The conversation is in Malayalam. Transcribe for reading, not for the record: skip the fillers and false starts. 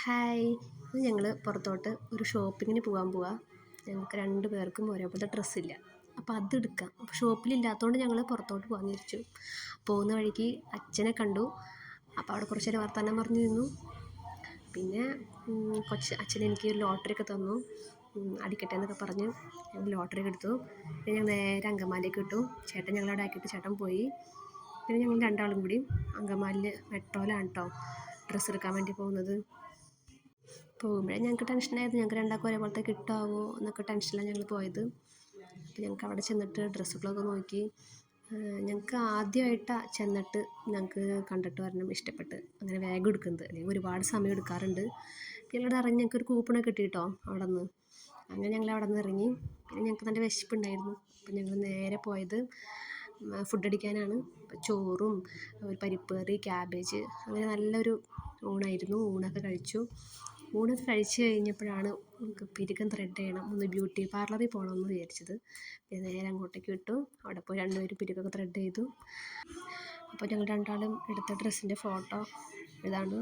ഹായ്, ഇന്ന് ഞങ്ങൾ പുറത്തോട്ട് ഒരു ഷോപ്പിങ്ങിന് പോകാൻ പോവാ. ഞങ്ങൾക്ക് 2 പേർക്കും ഒരേപോലത്തെ ഡ്രസ്സില്ല. അപ്പോൾ അതെടുക്കാം. അപ്പോൾ ഷോപ്പിലില്ലാത്തതുകൊണ്ട് ഞങ്ങൾ പുറത്തോട്ട് പോകാൻ വിചാരിച്ചു. പോകുന്ന വഴിക്ക് അച്ഛനെ കണ്ടു. അപ്പോൾ അവിടെ കുറച്ച് നേരം വർത്തമാനം പറഞ്ഞു നിന്നു. പിന്നെ അച്ഛൻ എനിക്ക് ഒരു ലോട്ടറി ഒക്കെ തന്നു. അടിക്കട്ടെ എന്നൊക്കെ പറഞ്ഞ് ഞങ്ങൾ ലോട്ടറി ഒക്കെ എടുത്തു. പിന്നെ ഞങ്ങൾ നേരെ അങ്കമാലിക്ക് വിട്ടു. ചേട്ടൻ ഞങ്ങളവിടെ ആക്കിയിട്ട് ചേട്ടൻ പോയി. പിന്നെ ഞങ്ങൾ രണ്ടാളും കൂടി അങ്കമാലിയിൽ മെട്രോയിലാണ് കേട്ടോ ഡ്രസ്സ് എടുക്കാൻ വേണ്ടി പോകുന്നത്. പോകുമ്പോഴേ ഞങ്ങൾക്ക് ടെൻഷനായിരുന്നു, ഞങ്ങൾക്ക് രണ്ടാൾക്കും ഒരേപോലത്തെ കിട്ടുമോ എന്നൊക്കെ ടെൻഷനിലാണ് ഞങ്ങൾ പോയത്. അപ്പോൾ ഞങ്ങൾക്ക് അവിടെ ചെന്നിട്ട് ഡ്രസ്സുകളൊക്കെ നോക്കി. ഞങ്ങൾക്ക് ആദ്യമായിട്ടാണ് ചെന്നിട്ട് ഞങ്ങൾക്ക് കണ്ടിട്ട് വരണം ഇഷ്ടപ്പെട്ട് അങ്ങനെ വേഗം എടുക്കുന്നത്, അല്ലെങ്കിൽ ഒരുപാട് സമയം എടുക്കാറുണ്ട്. ഞങ്ങളുടെ ഇറങ്ങി ഞങ്ങൾക്കൊരു കൂപ്പണൊക്കെ കിട്ടി കേട്ടോ അവിടെ നിന്ന്. അങ്ങനെ ഞങ്ങൾ അവിടെ നിന്ന് ഇറങ്ങി. പിന്നെ ഞങ്ങൾക്ക് നല്ല വിശപ്പുണ്ടായിരുന്നു. അപ്പോൾ ഞങ്ങൾ നേരെ പോയത് ഫുഡ് അടിക്കാനാണ്. ചോറും ഒരു പരിപ്പ് കറി, ക്യാബേജ്, അങ്ങനെ നല്ലൊരു ഊണായിരുന്നു. ഊണൊക്കെ കഴിച്ചു കഴിഞ്ഞപ്പോഴാണ് നമുക്ക് പിരികം ത്രെഡ് ചെയ്യണം, ഒന്ന് ബ്യൂട്ടി പാർലറിൽ പോകണമെന്ന് വിചാരിച്ചത്. പിന്നെ നേരെ അങ്ങോട്ടേക്ക് വിട്ടു. അവിടെ പോയി രണ്ടുപേരും പിരികൊക്കെ ത്രെഡ് ചെയ്തു. അപ്പോൾ ഞങ്ങൾ രണ്ടാളും എടുത്ത ഡ്രസ്സിൻ്റെ ഫോട്ടോ ഇതാണ്.